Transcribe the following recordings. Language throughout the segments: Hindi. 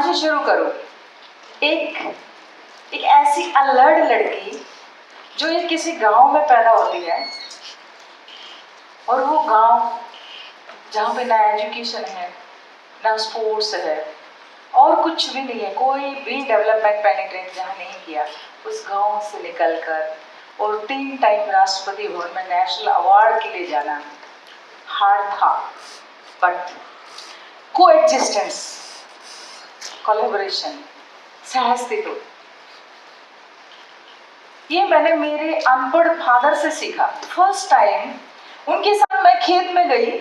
से शुरू करूं। एक ऐसी अल्हड़ लड़की जो एक किसी गांव में पैदा होती है, और वो गांव जहाँ पे ना एजुकेशन है, ना स्पोर्ट्स है, और कुछ भी नहीं है, कोई भी डेवलपमेंट पेनिट्रेट जहाँ नहीं किया, उस गांव से निकलकर और 3 टाइम राष्ट्रपति भवन में नेशनल अवार्ड के लिए जाना हार्ड था। बट कोएग्जिस्टेंस, कोलैबोरेशन, सहअस्तित्व, ये मैंने मेरे अनपढ़ फादर से सीखा। फर्स्ट टाइम उनके साथ मैं खेत में गई,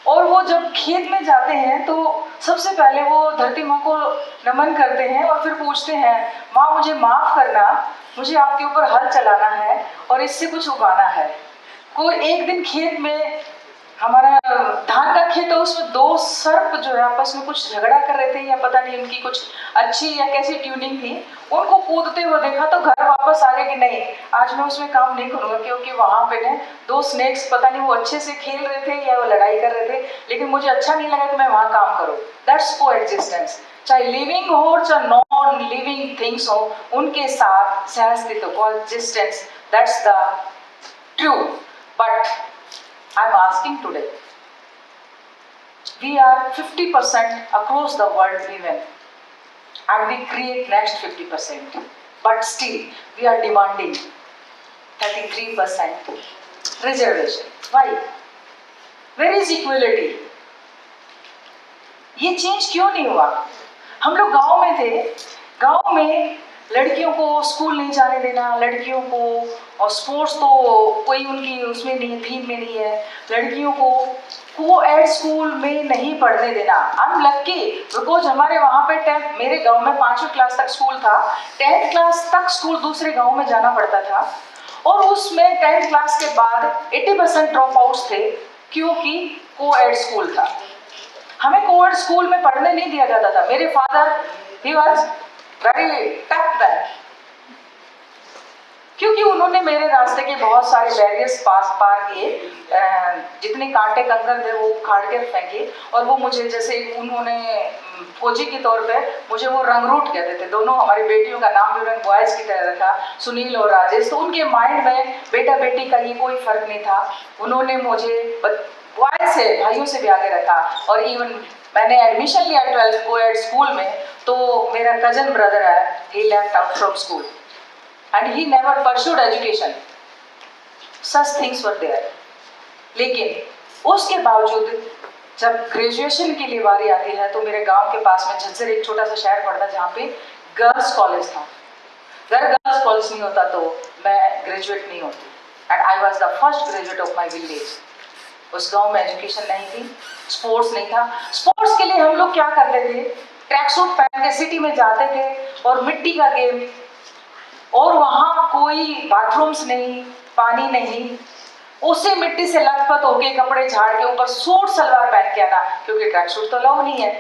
और वो जब खेत में जाते हैं तो सबसे पहले वो धरती माँ को नमन करते हैं और फिर पूछते हैं, माँ मुझे माफ़ करना, मुझे आपके ऊपर हल चलाना है और इससे कुछ उगाना है। कोई एक दिन खेत में, हमारा धान का खेत है, उसमें 2 सर्प जो है आपस में कुछ झगड़ा कर रहे थे, या पता नहीं उनकी कुछ अच्छी या कैसी ट्यूनिंग थी, उनको कूदते हुए देखा तो घर वापस आ गए कि नहीं, आज मैं उसमें काम नहीं करूँगा, क्योंकि वहाँ पे ने 2 स्नेक्स, पता नहीं वो अच्छे से खेल रहे थे या वो लड़ाई कर रहे थे, लेकिन मुझे अच्छा नहीं लगा कि मैं वहाँ काम करूँ। That's coexistence. चाहे लिविंग हो चाहे नॉन लिविंग थिंग्स हो, उनके साथ सहअस्तित्व, coexistence, that's the true. But I'm asking today, we are 50% across the world women, and we create next 50%, but still we are demanding 33% reservation. Why? Where is equality? ये चेंज क्यों नहीं हुआ? हम लोग गांव में थे, गांव में लड़कियों को स्कूल नहीं जाने देना, लड़कियों को, और स्पोर्ट्स तो कोई उनकी उसमें नहीं है, थीम में नहीं है, लड़कियों को को-एड स्कूल में नहीं पढ़ने देना। आई एम लकी बिकॉज हमारे वहाँ पे 10th, मेरे गांव में 5वीं क्लास तक स्कूल था, 10th क्लास तक स्कूल दूसरे गांव में जाना पड़ता था, और उसमें 10th क्लास के बाद 80% ड्रॉप आउट्स थे, क्योंकि को-एड स्कूल था। हमें को-एड स्कूल में पढ़ने नहीं दिया जाता था। मेरे father, he was very tough man, क्योंकि उन्होंने मेरे रास्ते के बहुत सारे बैरियर्स पार किए, जितने कांटे कंकर थे वो उखाड़ कर फेंके, और वो मुझे, जैसे उन्होंने फौजी के तौर पे मुझे वो रंगरूट कहते थे। दोनों हमारी बेटियों का नाम भी उन्होंने बॉयज की तरह रखा, सुनील और राजेश, तो उनके माइंड में बेटा बेटी का ये कोई फर्क नहीं था। उन्होंने मुझे बॉयज से, भाइयों से भी आगे रखा, और इवन मैंने एडमिशन लिया 12th को-एड स्कूल में, तो मेरा कजन ब्रदर है, he left out from school and he never pursued education. Such things were there. लेकिन उसके बावजूद जब ग्रेजुएशन के लिए बारी आती है, तो मेरे गांव के पास में झज्जर एक छोटा सा शहर पड़ता, जहाँ पे गर्ल्स कॉलेज था। अगर गर्ल्स कॉलेज नहीं होता तो मैं ग्रेजुएट नहीं होती, and I was the first graduate of my village. उस गांव में एजुकेशन नहीं थी, स्पोर्ट्स नहीं था। स्पोर्ट्स के लिए हम लोग क्या करते थे, ट्रैक सूट पहन के सिटी में जाते थे, और मिट्टी का गेम, और वहाँ कोई बाथरूम्स नहीं, पानी नहीं, उसी मिट्टी से लथपथ होके कपड़े झाड़ के ऊपर सूट सलवार पहन के आना, क्योंकि ट्रैक सूट तो अलाउ नहीं है।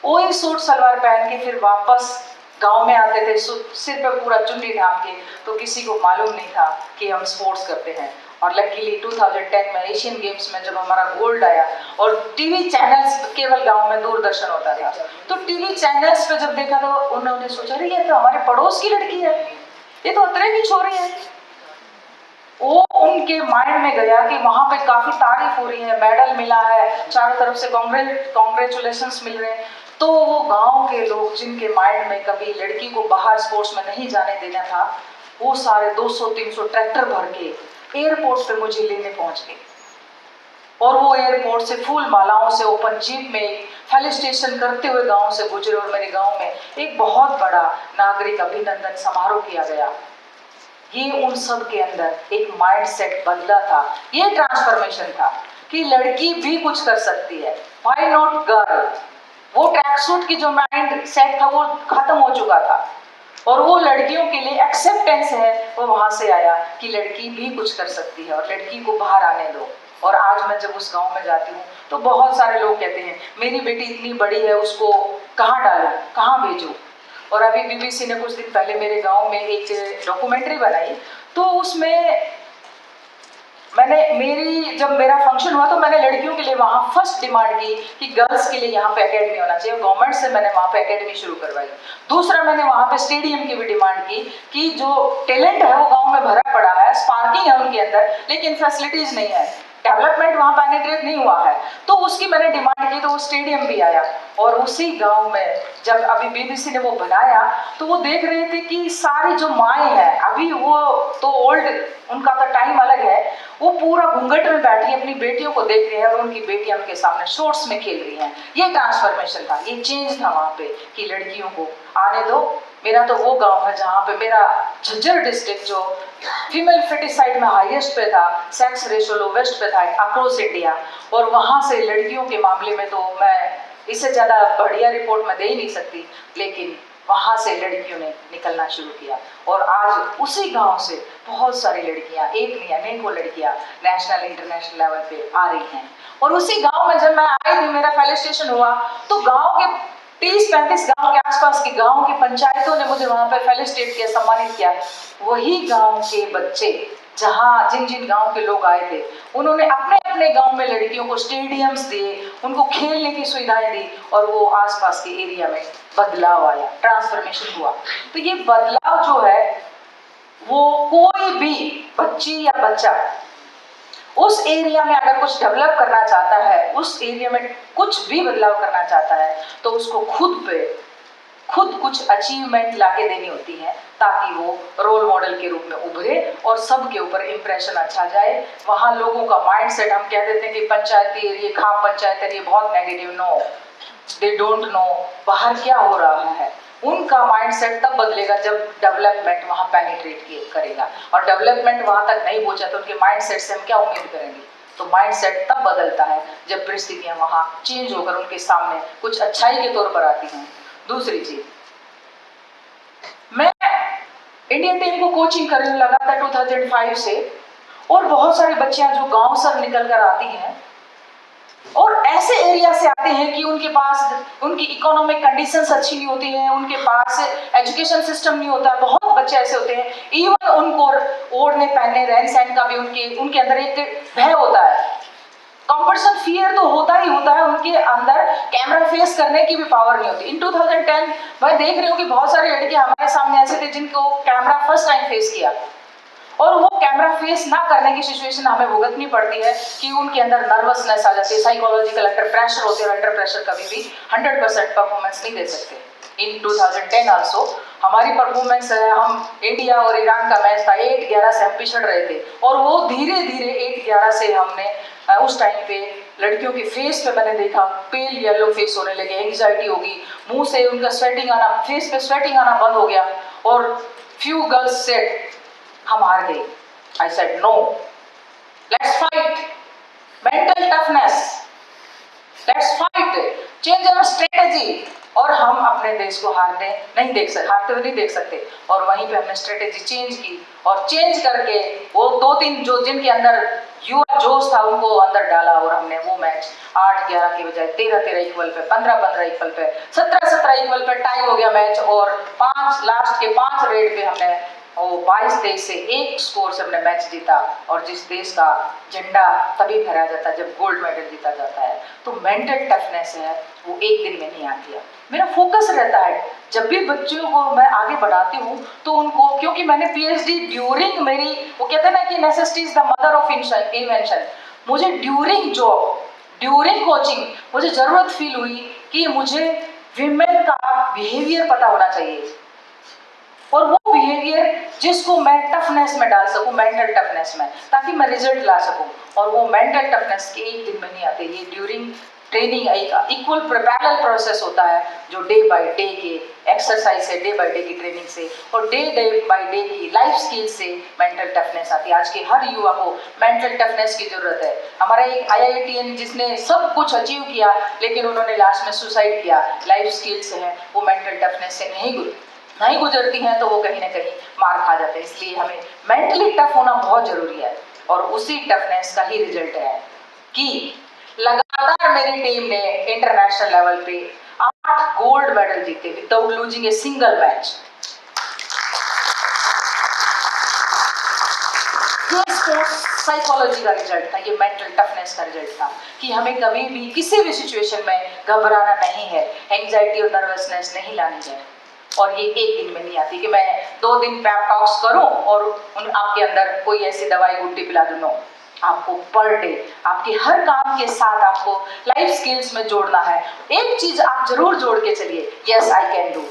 वही सूट सलवार पहन के फिर वापस गांव में आते थे, सिर पे पूरा चुन्नी ढांप के, तो किसी को मालूम नहीं था कि हम स्पोर्ट्स करते हैं। और लकीली 2010 में एशियन गेम्स में जब हमारा गोल्ड आया, और टीवी चैनल्स, केवल गांव में दूरदर्शन होता था, तो टीवी चैनल्स पे जब देखा तो उन्होंने सोचा, अरे ये तो हमारे पड़ोस की लड़की है, ये तो अतरे की छोरी है। वो उनके माइंड में गया कि वहां पे काफी तारीफ हो रही है, मेडल मिला है, चारों तरफ से कॉन्ग्रेचुलेशंस मिल रहे हैं, तो वो गांव के लोग जिनके माइंड में कभी लड़की को बाहर स्पोर्ट्स में नहीं जाने देना था, वो सारे 200-300 ट्रैक्टर भर के एयरपोर्ट पे मुझे लेने पहुंच गए, और वो एयरपोर्ट से फूल मालाओं से ओपन जीप में फेलिस्टेशन करते हुए गांव से गुजरे, और मेरे गांव में एक बहुत बड़ा नागरिक अभिनंदन समारोह किया गया। ये उन सब के अंदर एक माइंडसेट बदला था, ये ट्रांसफॉर्मेशन था कि लड़की भी कुछ कर सकती है, व्हाई नॉट गर्ल। वो ट्रैक सूट की जो माइंड सेट था वो खत्म हो चुका था, और वो लड़कियों के लिए एक्सेप्टेंस है, वो वहां से आया कि लड़की भी कुछ कर सकती है, और लड़की को बाहर आने दो। और आज मैं जब उस गांव में जाती हूँ तो बहुत सारे लोग कहते हैं, मेरी बेटी इतनी बड़ी है, उसको कहाँ डालूं, कहाँ भेजूं। और अभी बीबीसी ने कुछ दिन पहले मेरे गांव में एक डॉक्यूमेंट्री बनाई, तो उसमें मैंने जब मेरा फंक्शन हुआ तो मैंने लड़कियों के लिए वहाँ फर्स्ट डिमांड की कि गर्ल्स के लिए यहाँ पे एकेडमी होना चाहिए। गवर्नमेंट से मैंने वहाँ पे एकेडमी शुरू करवाई। दूसरा, मैंने वहाँ पे स्टेडियम की भी डिमांड की कि जो टैलेंट है वो गाँव में भरा पड़ा है, स्पार्किंग है उनके अंदर, लेकिन फैसिलिटीज नहीं है, डेवलपमेंट वहाँ पेनिट्रेट नहीं हुआ है, तो उसकी मैंने डिमांड की, तो वो स्टेडियम भी आया। और उसी गांव में जब अभी बीबीसी ने वो बनाया तो वो देख रहे थे कि सारी जो माएँ हैं, अभी वो तो ओल्ड, उनका तो टाइम अलग है, वो पूरा घूंघट में बैठी अपनी बेटियों को देख रही है और उनकी बेटियां उनके सामने शॉर्ट्स में खेल रही हैं। ये ट्रांसफॉर्मेशन था, ये चेंज था वहाँ पे कि लड़कियों को आने दो। मेरा तो वो गांव है जहाँ पे मेरा झज्जर डिस्ट्रिक्ट जो फीमेल फेटिसाइड में हाईएस्ट पे था, सेक्स रेशो लोवेस्ट पे था अक्रॉस इंडिया, और वहाँ से लड़कियों के मामले में तो मैं इससे ज़्यादा बढ़िया रिपोर्ट मैं दे ही नहीं सकती, लेकिन वहाँ से लड़कियों ने निकलना शुरू किया और आज उसी गांव से बहुत सारी लड़कियाँ, एक नहीं अनेकों लड़कियाँ नेशनल इंटरनेशनल लेवल पे आ रही हैं। और उसी गांव में जब मैं आई थी, मेरा फेलिस्टेशन हुआ, तो गांव के 30-35 गांव के आसपास के गांव की पंचायतों ने मुझे वहां पर फेलिस्टेट किया, सम्मानित किया। वही गांव के बच्चे, जहां जिन जिन गांव के लोग आए थे, उन्होंने अपने अपने गांव में लड़कियों को स्टेडियम्स दिए, उनको खेलने की सुविधाएं दी, और वो आसपास के एरिया में बदलाव आया, ट्रांसफॉर्मेशन हुआ। तो ये बदलाव जो है वो कोई भी बच्ची या बच्चा उस एरिया में अगर कुछ डेवलप करना चाहता है, उस एरिया में कुछ भी बदलाव करना चाहता है, तो उसको खुद कुछ अचीवमेंट लाके देनी होती है, ताकि वो रोल मॉडल के रूप में उभरे और सबके ऊपर इंप्रेशन अच्छा जाए। वहाँ लोगों का माइंडसेट, हम कह देते हैं कि पंचायती एरिया, खाम पंचायत एरिया बहुत negative, no, they don't know बाहर क्या हो रहा है। उनका माइंडसेट तब बदलेगा जब डेवलपमेंट वहाँ पेनिट्रेट करेगा, और डेवलपमेंट वहाँ तक नहीं पहुँचा तो उनके माइंडसेट से हम क्या उम्मीद करेंगे। तो माइंडसेट तब बदलता है जब परिस्थितियाँ वहाँ चेंज होकर उनके सामने कुछ अच्छाई के तौर पर आती हैं। दूसरी चीज, मैं इंडियन टीम को कोचिंग कर रही हूँ लगातार 2005 से, और बहुत सारी बच्चियां जो गांव से निकल कर आती हैं और ऐसे एरिया से आते हैं कि उनके पास उनकी इकोनॉमिक कंडीशंस अच्छी नहीं होती हैं, उनके पास एजुकेशन सिस्टम नहीं होता। बहुत बच्चे ऐसे होते हैं, इवन उनको ओढ़ने पहनने रहन सहन का भी उनके अंदर एक भय होता है, कॉम्पिटिशन फियर तो होता ही होता है, उनके अंदर कैमरा फेस करने की भी पावर नहीं होती। इन 2010 मैं देख रही हूँ कि बहुत सारे लड़के हमारे सामने ऐसे थे जिनको कैमरा फर्स्ट टाइम फेस किया, और वो कैमरा फेस ना करने की सिचुएशन हमें भुगतनी पड़ती है कि उनके अंदर नर्वसनेस आ जाती है, साइकोलॉजिकल अंडर प्रेशर होते हैं, अंडर प्रेशर कभी भी 100% परफॉर्मेंस नहीं दे सकते। इन 2010 आल्सो हमारी परफॉर्मेंस है, हम इंडिया और ईरान का मैच था, 8-11 से हम पिछड़ रहे थे, और वो धीरे धीरे 8-11 से हमने उस टाइम पे लड़कियों के फेस पे मैंने देखा पेल येलो फेस होने लगे, एंग्जाइटी होगी, मुंह से उनका स्वेटिंग आना, फेस पे स्वेटिंग आना बंद हो गया, और फ्यू गर्ल्स सेड हम हार गए। I said no, let's fight, mental toughness, let's fight, change our strategy. और हम अपने देश को हारते हुए नहीं देख सकते, और वहीं पे हमने स्ट्रेटेजी चेंज की, और चेंज करके वो 2-3 जो जिनके अंदर युवा जोश था उनको अंदर डाला, और हमने वो मैच 8-11 की बजाय 13-13 equal pay, 15-15 equal pay, 17-17 equal pay tie हो गया मैच, और लास्ट के 5 रेड पे हमने 22-23 से 1 स्कोर से हमने मैच जीता। और जिस देश का झंडा तभी फहराया जाता है जब गोल्ड मेडल जीता जाता है। तो मेंटल टफनेस है वो एक दिन में नहीं आती है। मेरा फोकस रहता है जब भी बच्चों को मैं आगे बढ़ाती हूँ तो उनको, क्योंकि मैंने पीएचडी ड्यूरिंग मेरी, वो कहते हैं ना कि necessity is the mother of invention, मुझे ड्यूरिंग जॉब, ड्यूरिंग कोचिंग मुझे जरूरत फील हुई कि मुझे विमेन का बिहेवियर पता होना चाहिए, और वो बिहेवियर जिसको मैं टफनेस में डाल सकूं, मेंटल टफनेस में, ताकि मैं रिजल्ट ला सकूं। और वो मेंटल टफनेस के एक दिन में नहीं आते, ये ड्यूरिंग ट्रेनिंग एक इक्वल पैरेलल प्रोसेस होता है, जो डे बाय डे के एक्सरसाइज से, डे बाय डे की ट्रेनिंग से, और डे बाय डे की लाइफ स्किल से मेंटल टफनेस आती है। आज के हर युवा को मेंटल टफनेस की जरूरत है। हमारा एक IITian जिसने सब कुछ अचीव किया लेकिन उन्होंने लास्ट में सुसाइड किया, लाइफ स्किल्स हैं वो मेंटल टफनेस से नहीं गुजरती हैं, तो वो कहीं ना कहीं मार खा जाते हैं। इसलिए हमें मेंटली टफ होना बहुत जरूरी है, और उसी टफनेस का ही रिजल्ट है कि लगातार मेरी टीम ने इंटरनेशनल लेवल पे 8 गोल्ड मेडल जीते without losing a single match. ये स्पोर्ट्स साइकोलॉजी का रिजल्ट था, ये मेंटल टफनेस का रिजल्ट था कि हमें कभी भी किसी भी सिचुएशन में घबराना नहीं है, एंग्जाइटी और नर्वसनेस नहीं लानी है। और ये एक दिन में नहीं आती कि मैं 2 दिन पेप टॉक्स करूं और आपके अंदर कोई ऐसी दवाई गुट्टी पिला दूं। नो, आपको पर डे आपके हर काम के साथ आपको लाइफ स्किल्स में जोड़ना है। एक चीज आप जरूर जोड़ के चलिए, यस आई कैन डू।